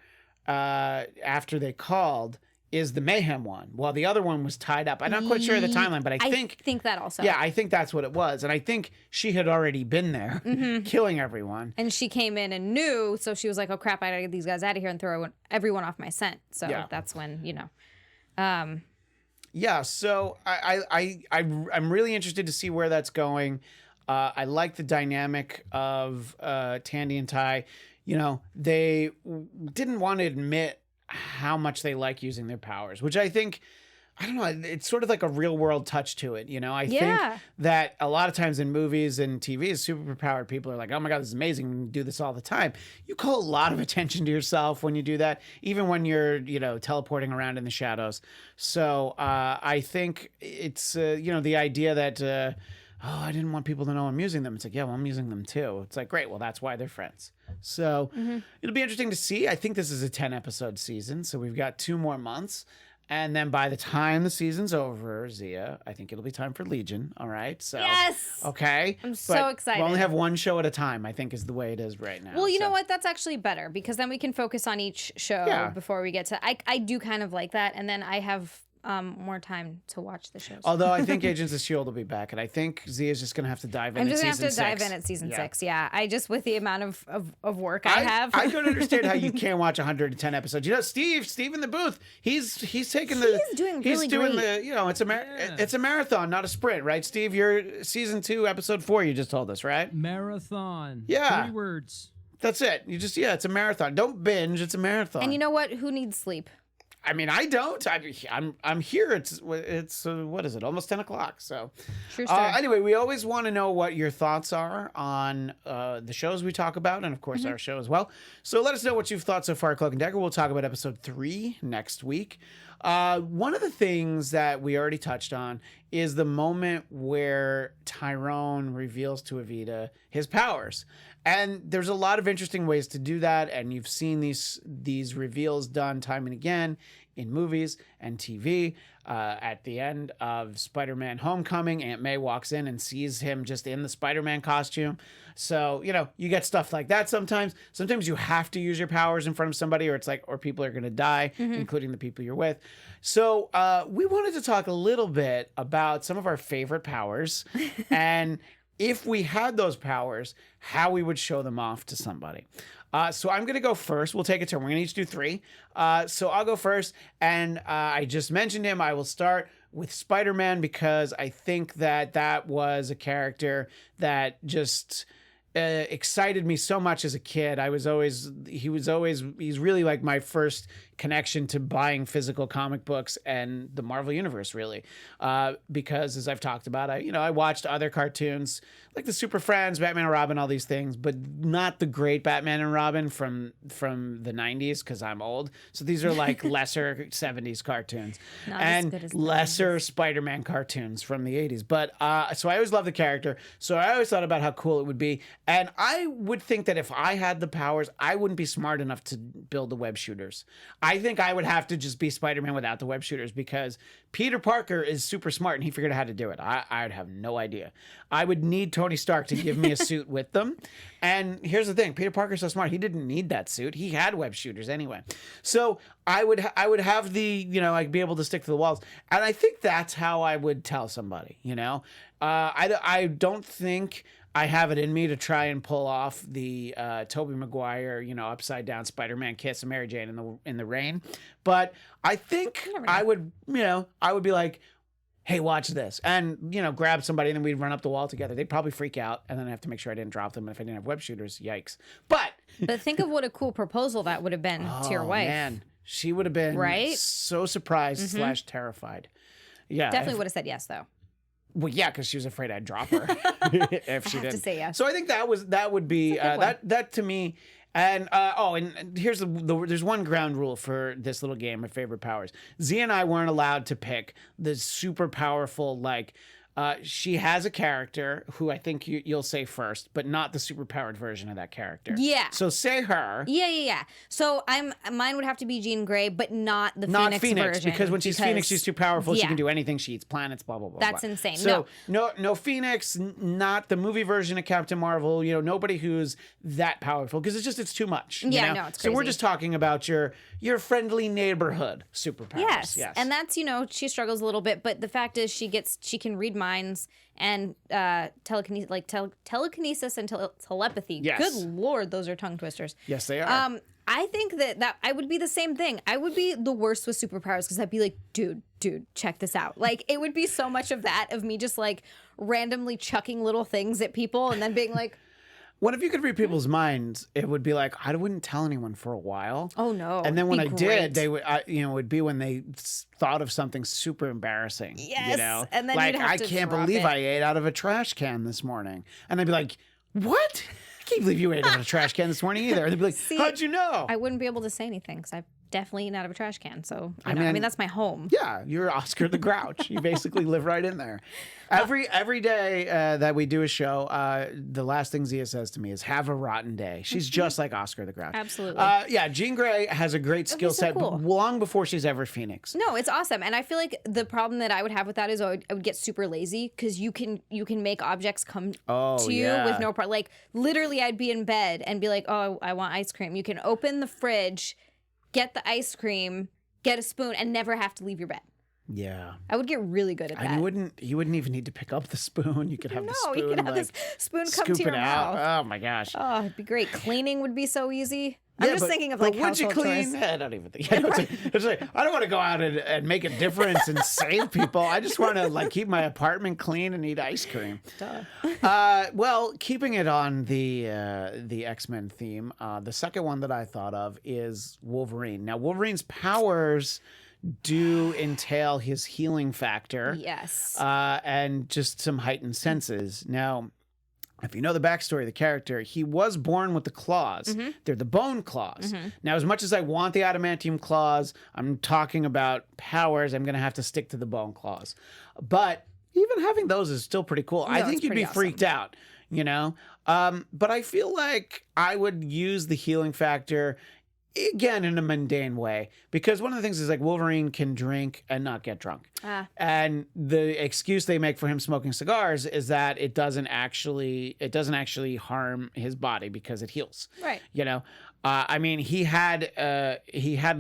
after they called is the Mayhem one, while the other one was tied up. I'm not quite sure of the timeline, but I think that also. Yeah, I think that's what it was. And I think she had already been there killing everyone. And she came in and knew, so she was like, oh crap, I gotta get these guys out of here and throw everyone off my scent. So that's when, Yeah, so I'm really interested to see where that's going. I like the dynamic of Tandy and Ty. They didn't want to admit how much they like using their powers, which I think, I don't know, it's sort of like a real world touch to it. I think that a lot of times in movies and TV, superpowered people are like, oh my God, this is amazing. We do this all the time. You call a lot of attention to yourself when you do that, even when you're, teleporting around in the shadows. So I think it's, the idea that, I didn't want people to know I'm using them. It's like, yeah, well, I'm using them too. It's like, great. Well, that's why they're friends. So it'll be interesting to see. I think this is a 10-episode season. So we've got 2 more months. And then by the time the season's over, Xia, I think it'll be time for Legion. All right. So, yes. Okay. I'm so excited. We'll only have 1 show at a time, I think is the way it is right now. Well, you know what? That's actually better because then we can focus on each show before we get to, I do kind of like that. And then I have more time to watch the shows. Although I think Agents of S.H.I.E.L.D. will be back, and I think Zia's just going to have to dive in I'm at just season 6. going to have to dive in at season 6, yeah. I just, with the amount of work I have. I don't understand how you can't watch 110 episodes. Steve in the booth, he's taking the... He's doing really great. It's a marathon, not a sprint, right, Steve? You're season 2, episode 4, you just told us, right? Marathon. Yeah. 3 words. That's it. It's a marathon. Don't binge, it's a marathon. And you know what? Who needs sleep? I mean, I don't. I'm here. It's what is it? Almost 10 o'clock. So, true story. Anyway, we always want to know what your thoughts are on the shows we talk about, and of course our show as well. So let us know what you've thought so far, Cloak and Dagger. We'll talk about episode 3 next week. One of the things that we already touched on is the moment where Tyrone reveals to Evita his powers. And there's a lot of interesting ways to do that, and you've seen these reveals done time and again in movies and TV. At the end of Spider-Man Homecoming, Aunt May walks in and sees him just in the Spider-Man costume. So, you get stuff like that sometimes. Sometimes you have to use your powers in front of somebody, or people are going to die, including the people you're with. So we wanted to talk a little bit about some of our favorite powers and if we had those powers, how we would show them off to somebody. So I'm going to go first. We'll take a turn. We're going to each do 3. So I'll go first. And I just mentioned him. I will start with Spider-Man because I think that was a character that just excited me so much as a kid. He's really like my first connection to buying physical comic books and the Marvel Universe, really. Because as I've talked about, I watched other cartoons like the Super Friends, Batman and Robin, all these things, but not the great Batman and Robin from the 90s because I'm old. So these are like lesser 70s cartoons and lesser Spider-Man cartoons from the 80s. But so I always loved the character. So I always thought about how cool it would be. And I would think that if I had the powers, I wouldn't be smart enough to build the web shooters. I think I would have to just be Spider-Man without the web shooters because Peter Parker is super smart and he figured out how to do it. I would have no idea. I would need Tony Stark to give me a suit with them. And here's the thing. Peter Parker's so smart. He didn't need that suit. He had web shooters anyway. So I would have the, I'd be able to stick to the walls. And I think that's how I would tell somebody, I don't think I have it in me to try and pull off the Tobey Maguire, upside down Spider-Man kiss of Mary Jane in the rain. But I think I would be like, hey, watch this. And, grab somebody and then we'd run up the wall together. They'd probably freak out. And then I have to make sure I didn't drop them. And if I didn't have web shooters, yikes. But think of what a cool proposal that would have been to your wife. Man, she would have been so surprised / terrified. Yeah. Definitely would have said yes, though. Well, yeah, because she was afraid I'd drop her if she didn't. To say yes. So I think that would be that to me. And and here's there's one ground rule for this little game of favorite powers. Z and I weren't allowed to pick the super powerful, like, she has a character who I think you'll say first, but not the superpowered version of that character. Yeah. So say her. Yeah. So mine would have to be Jean Grey, but not the Phoenix version. Because when she's Phoenix, she's too powerful. She can do anything. She eats planets. Blah blah blah. That's blah. insane. So no Phoenix. Not the movie version of Captain Marvel. You know, nobody who's that powerful because it's too much. Yeah, you know? no, it's crazy. So we're just talking about your friendly neighborhood superpowers. Yes. And that's, she struggles a little bit, but the fact is she can read minds and telekinesis and telepathy. Yes. Good Lord, those are tongue twisters. Yes, they are. I think that I would be the same thing. I would be the worst with superpowers because I'd be like, dude, check this out. Like, it would be so much of that, of me just like randomly chucking little things at people and then being like, what if you could read people's minds? It would be like, I wouldn't tell anyone for a while. Oh no! And then when I great. did, they would, it would be when they thought of something super embarrassing. Yes, and then like, you'd have I to can't drop believe it. I ate out of a trash can this morning, and they'd be like, what? I can't believe you ate out of a trash can this morning either. And they'd be like, how'd you know? I wouldn't be able to say anything because I've definitely eaten out of a trash can. So I mean, mean, that's my home. Yeah, you're Oscar the Grouch. You basically live right in there. Every day that we do a show, the last thing Zia says to me is, have a rotten day. She's just like Oscar the Grouch. Absolutely. Yeah, Jean Grey has a great skill set, cool. but long before she's ever Phoenix. No, it's awesome. And I feel like the problem that I would have with that is I would get super lazy because you can make objects come to you with no part. Like, literally, I'd be in bed and be like, oh, I want ice cream. You can open the fridge, get the ice cream, get a spoon, and never have to leave your bed. Yeah. I would get really good at that. And you wouldn't even need to pick up the spoon. You could have the spoon. You could have this spoon come to your mouth. Oh my gosh. Oh, it'd be great. Cleaning would be so easy. I'm just thinking of like would you household clean? chores. I don't even think. It's like, I don't want to go out and make a difference and save people. I just want to like keep my apartment clean and eat ice cream. Well, keeping it on the X-Men theme, the second one that I thought of is Wolverine. Now, Wolverine's powers do entail his healing factor. Yes. And just some heightened senses. Now, if you know the backstory of the character, he was born with the claws. Mm-hmm. They're the bone claws. Now, as much as I want the adamantium claws, I'm talking about powers, I'm going to have to stick to the bone claws. But even having those is still pretty cool. I think you'd be freaked out, But I feel like I would use the healing factor again in a mundane way, because one of the things is like Wolverine can drink and not get drunk, and the excuse they make for him smoking cigars is that it doesn't actually harm his body because it heals, right? I mean, he had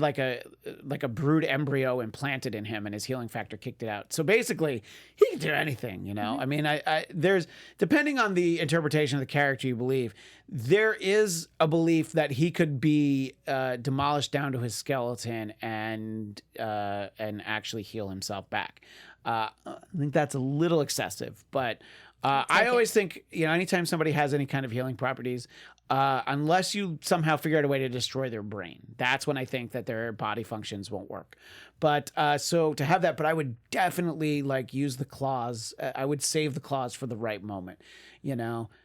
like a brood embryo implanted in him, and his healing factor kicked it out. So basically, he can do anything, I mean, there's, depending on the interpretation of the character you believe, there is a belief that he could be demolished down to his skeleton and actually heal himself back. I think that's a little excessive, but I always think, anytime somebody has any kind of healing properties, unless you somehow figure out a way to destroy their brain, that's when I think that their body functions won't work. But so to have that, but I would definitely use the claws. I would save the claws for the right moment.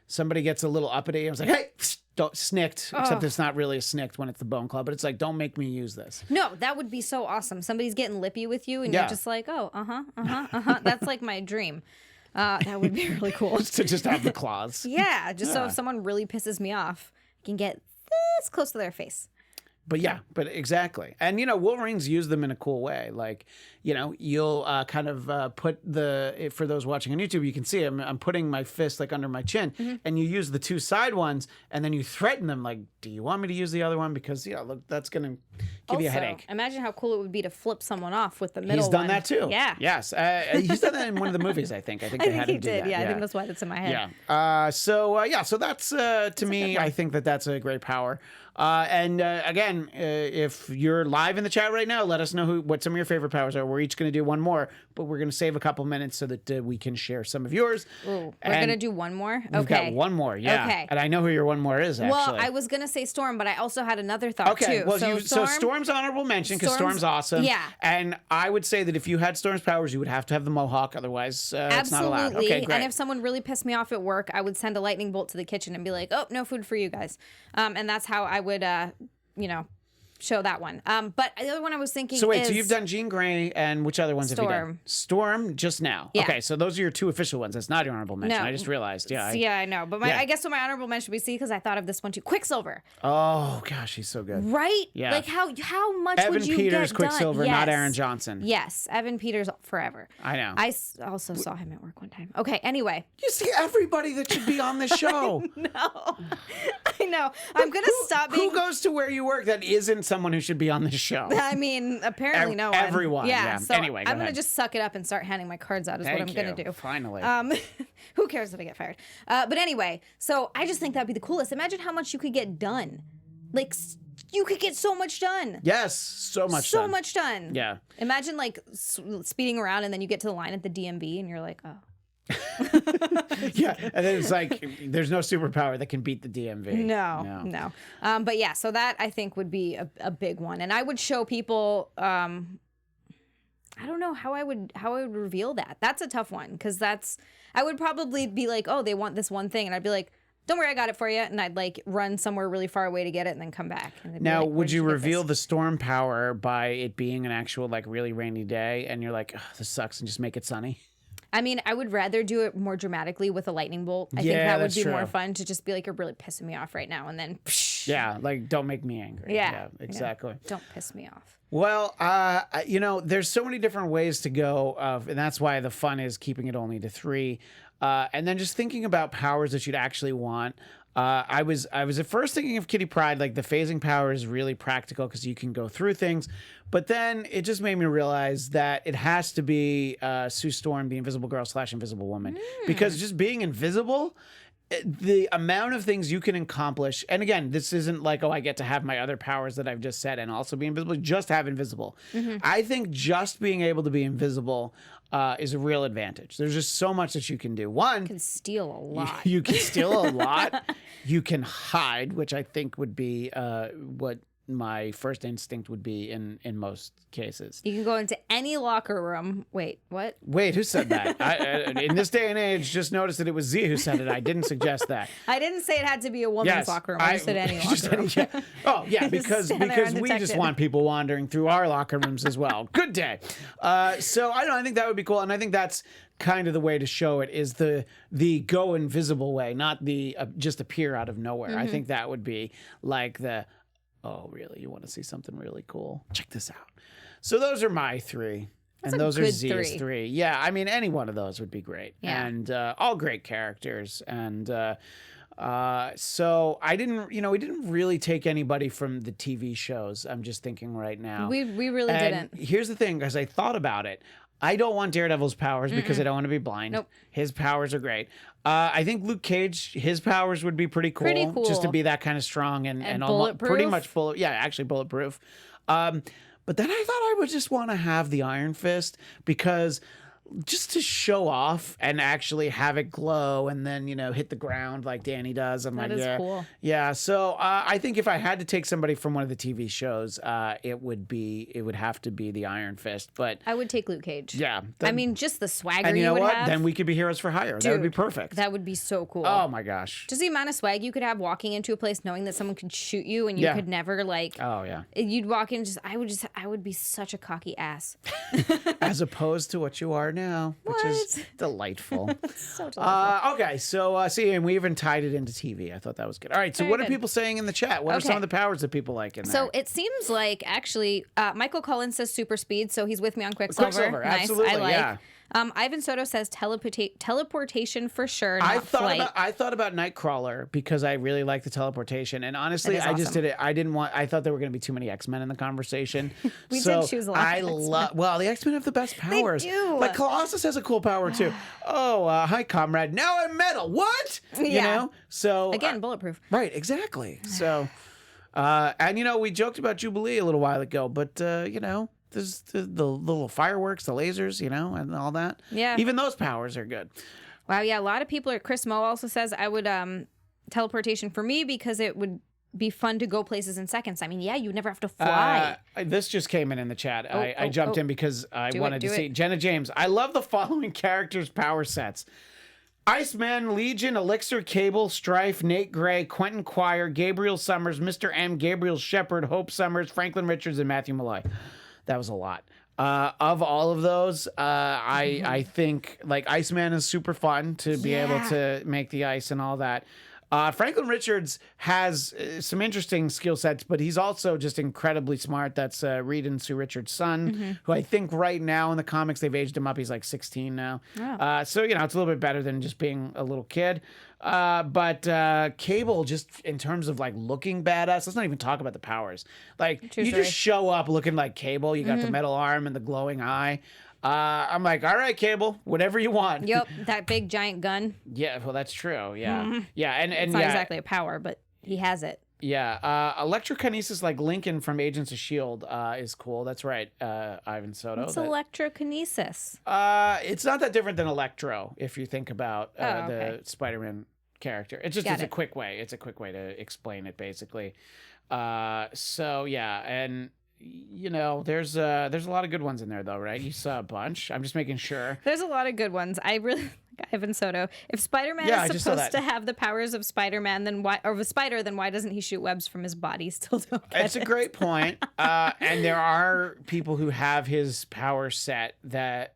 Somebody gets a little uppity. I was like, hey, don't snicked, except it's not really a snicked when it's the bone claw, but it's like, don't make me use this. No, that would be so awesome. Somebody's getting lippy with you and you're just like, oh, That's like my dream. That would be really cool. To just have the claws. Yeah, so if someone really pisses me off, I can get this close to their face. But exactly. And, Wolverine's used them in a cool way. Like, you'll kind of put for those watching on YouTube, you can see I'm putting my fist under my chin, and you use the two side ones, and then you threaten them like, do you want me to use the other one? Because, look, that's going to give you a headache. Imagine how cool it would be to flip someone off with the middle one. He's done that too. Yeah. Yes. He's done that in one of the movies, I think. I think they had him do that. Yeah, I think that's why that's in my head. Yeah. So that's, to me, I think that's a great power. Again, if you're live in the chat right now, let us know what some of your favorite powers are. We're each going to do one more, but we're going to save a couple minutes so that we can share some of yours. Ooh, we're going to do one more? We've got one more, yeah. Okay. And I know who your one more is, actually. Well, I was going to say Storm, but I also had another thought, too. Well, so Storm's honorable mention, because Storm's awesome. Yeah. And I would say that if you had Storm's powers, you would have to have the Mohawk, otherwise it's not allowed. Okay, great. And if someone really pissed me off at work, I would send a lightning bolt to the kitchen and be like, oh, no food for you guys. And that's how I would, show that one. But the other one I was thinking So wait, is so you've done Jean Grey, and which other ones have you done? Storm, just now. Yeah. Okay, so those are your 2 official ones. That's not your honorable mention. No. I just realized. Yeah. I know. But I guess what my honorable mention would be, because I thought of this one too. Quicksilver. Oh gosh, he's so good. Right? Yeah. Like how much Evan would you Peters, get Quicksilver, done? not Yes. Aaron Johnson. Yes, Evan Peters forever. I know. I also saw him at work one time. Okay, anyway. You see everybody that should be on this show. No. I know. I'm going to stop being... Who goes to where you work that isn't someone who should be on this show? I mean, apparently no one. Everyone. Yeah. So Anyway, I'm going to just suck it up and start handing my cards out is what I'm going to do. Finally. Who cares if I get fired? But anyway, so I just think that'd be the coolest. Imagine how much you could get done. Like, you could get so much done. Yes, so much So done. much done. Yeah. Imagine like speeding around and then you get to the line at the DMV and you're like, oh. Yeah, and then it's like there's no superpower that can beat the DMV. No. But yeah, so that I think would be a big one, and I would show people. I don't know how I would reveal that. That's a tough one because I would probably be like, oh, they want this one thing, and I'd be like, don't worry, I got it for you, and I'd like run somewhere really far away to get it, and then come back. Now, like, would you reveal the storm power by it being an actual like really rainy day, and you're like, oh, this sucks, and just make it sunny? I mean, I would rather do it more dramatically with a lightning bolt. I think that would be more fun to just be like, you're really pissing me off right now. And then, psh. Yeah, like, don't make me angry. Yeah, exactly. Don't piss me off. Well, there's so many different ways to go, and that's why the fun is keeping it only to 3. And then just thinking about powers that you'd actually want. I was at first thinking of Kitty Pryde, like the phasing power is really practical because you can go through things. But then it just made me realize that it has to be Sue Storm, the Invisible Girl / Invisible Woman. Because just being invisible, the amount of things you can accomplish, and again, this isn't like, oh, I get to have my other powers that I've just said and also be invisible, just have invisible. I think just being able to be invisible is a real advantage. There's just so much that you can do. One, you can steal a lot. You can steal a lot. You can hide, which I think would be what my first instinct would be in most cases. You can go into any locker room. Wait, what? Wait, who said that? In this day and age, just noticed that it was Z who said it. I didn't suggest that. I didn't say it had to be a woman's locker room. I just said any locker room. Oh, yeah, because we just want people wandering through our locker rooms as well. Good day. So I think that would be cool. And I think that's kind of the way to show it is the go invisible way, not the just appear out of nowhere. I think that would be like oh, really? You want to see something really cool? Check this out. So those are my 3. That's and those are Zia's 3. 3. Yeah, I mean, any one of those would be great. Yeah. And all great characters. And so we didn't really take anybody from the TV shows. I'm just thinking right now. We really didn't. Here's the thing, as I thought about it, I don't want Daredevil's powers because I don't want to be blind. Nope. His powers are great. I think Luke Cage, his powers would be pretty cool. Just to be that kind of strong and almost pretty much bulletproof. But then I thought I would just want to have the Iron Fist because just to show off and actually have it glow and then, hit the ground like Danny does. That is cool. Yeah. So I think if I had to take somebody from one of the TV shows, it would have to be the Iron Fist. But I would take Luke Cage. Yeah. I mean, just the swagger and you know would what? have. Then we could be heroes for hire. Dude, that would be perfect. That would be so cool. Oh my gosh. Just the amount of swag you could have walking into a place knowing that someone could shoot you and you could never like. Oh yeah. You'd walk in I would be such a cocky ass. As opposed to what you are now, which is delightful. So delightful. Okay, so see, and we even tied it into TV. I thought that was good. All right, so what are people saying in the chat? What are some of the powers that people like in there? So it seems like actually Michael Collins says super speed, so he's with me on Quicksilver. Nice. Absolutely, I like. Yeah. Ivan Soto says teleportation for sure. I not thought about Nightcrawler because I really like the teleportation, and honestly, I just did it. I thought there were going to be too many X-Men in the conversation. We did choose a lot. Well, the X-Men have the best powers. They do. Like Colossus has a cool power too. Oh, hi, comrade. Now I'm metal. What? Yeah. So again, bulletproof. Right. Exactly. So, and we joked about Jubilee a little while ago, but there's the little fireworks, the lasers, and all that. Yeah. Even those powers are good. Wow, yeah, a lot of people are. Chris Moe also says I would teleportation for me because it would be fun to go places in seconds. I mean, yeah, you'd never have to fly. This just came in the chat. I jumped in because I wanted to see Jenna James. I love the following characters' power sets. Iceman, Legion, Elixir, Cable, Strife, Nate Gray, Quentin Quire, Gabriel Summers, Mr. M, Gabriel Shepard, Hope Summers, Franklin Richards, and Matthew Malloy. That was a lot. Of all of those, I think like Iceman is super fun to be able to make the ice and all that. Franklin Richards has some interesting skill sets, but he's also just incredibly smart. That's Reed and Sue Richards' son, who I think right now in the comics, they've aged him up. He's like 16 now. Oh. So, it's a little bit better than just being a little kid. But Cable, just in terms of like looking badass, let's not even talk about the powers. Like, just show up looking like Cable. You got the metal arm and the glowing eye. I'm like, all right, Cable, whatever you want. Yep, that big giant gun. Yeah, well, that's true. Yeah, yeah, and it's not exactly a power, but he has it. Yeah, electrokinesis like Lincoln from Agents of S.H.I.E.L.D. Is cool. That's right, Ivan Soto. What's electrokinesis? It's not that different than Electro if you think about the Spider-Man character. It's just a quick way. It's a quick way to explain it, basically. So yeah, and. There's a lot of good ones in there, though, right? You saw a bunch. I'm just making sure. There's a lot of good ones. I really like Ivan Soto. If Spider-Man is supposed to have the powers of Spider-Man, then why, or of a spider, then why doesn't he shoot webs from his body? Still don't get It's a great point. And there are people who have his power set that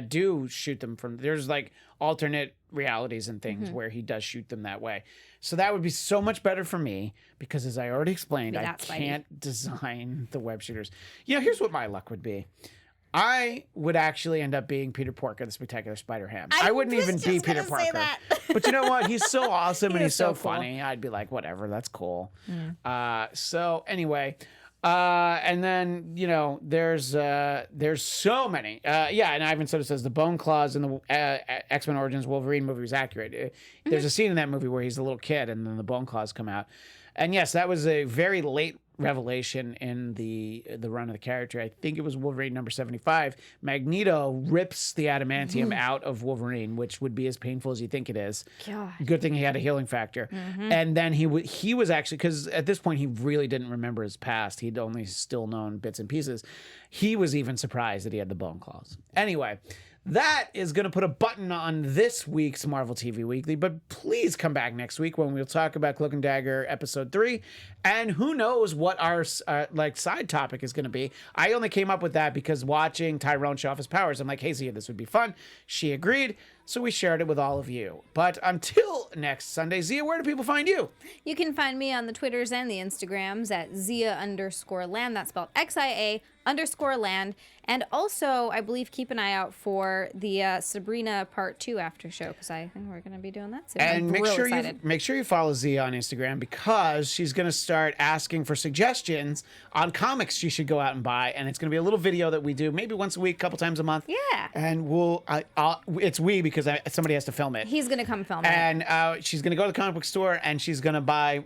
do shoot them from. There's like alternate realities and things where he does shoot them that way. So that would be so much better for me because, as I already explained, I can't design the web shooters. Here's what my luck would be. I would actually end up being Peter Porker, the Spectacular Spider-Ham. I wouldn't even be Peter Parker. But you know what? He's so awesome and he's so funny. I'd be like, whatever, that's cool. So anyway, and then, there's so many. And Ivan Soto says the Bone Claws in the X-Men Origins Wolverine movie was accurate. There's a scene in that movie where he's a little kid and then the Bone Claws come out. And yes, that was a very late revelation in the run of the character. I think it was Wolverine number 75. Magneto rips the adamantium out of Wolverine, which would be as painful as you think it is. God. Good thing he had a healing factor. And then he was actually, because at this point he really didn't remember his past. He'd only still known bits and pieces. He was even surprised that he had the Bone Claws. Anyway, that is going to put a button on this week's Marvel TV Weekly, but please come back next week when we'll talk about Cloak and Dagger episode 3, and who knows what our side topic is going to be. I only came up with that because watching Tyrone show off his powers, I'm like, hey, Zia, this would be fun. She agreed, so we shared it with all of you. But until next Sunday, Zia, where do people find you? You can find me on the Twitters and the Instagrams at Zia_Land. That's spelled XIA_land. And also, I believe, keep an eye out for the Sabrina Part 2 after show, because I think we're going to be doing that soon. And make sure you follow Zia on Instagram, because she's going to start asking for suggestions on comics she should go out and buy. And it's going to be a little video that we do maybe once a week, a couple times a month. Yeah. And it's because somebody has to film it. He's going to come film it. And she's going to go to the comic book store and she's going to buy,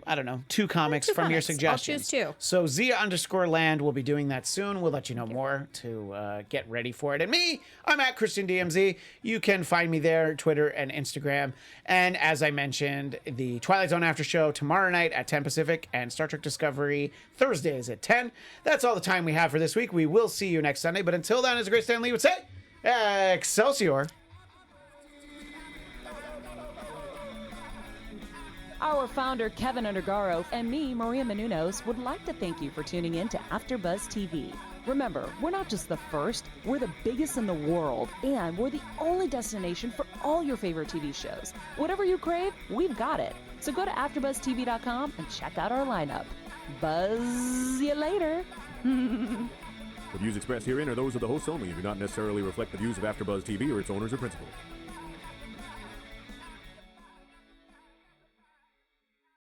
2 comics from your suggestions. I'll choose 2. So Zia_Land will be doing that soon. We'll let you know more to get ready for it. And me, I'm at Christian DMZ. You can find me there, Twitter and Instagram. And as I mentioned, the Twilight Zone after show tomorrow night at 10 Pacific and Star Trek Discovery Thursdays at 10. That's all the time we have for this week. We will see you next Sunday. But until then, as Grace Stan Lee would say, Excelsior. Our founder, Kevin Undergaro, and me, Maria Menounos, would like to thank you for tuning in to AfterBuzz TV. Remember, we're not just the first, we're the biggest in the world, and we're the only destination for all your favorite TV shows. Whatever you crave, we've got it. So go to AfterBuzzTV.com and check out our lineup. Buzz you later. The views expressed herein are those of the hosts only and do not necessarily reflect the views of AfterBuzz TV or its owners or principals.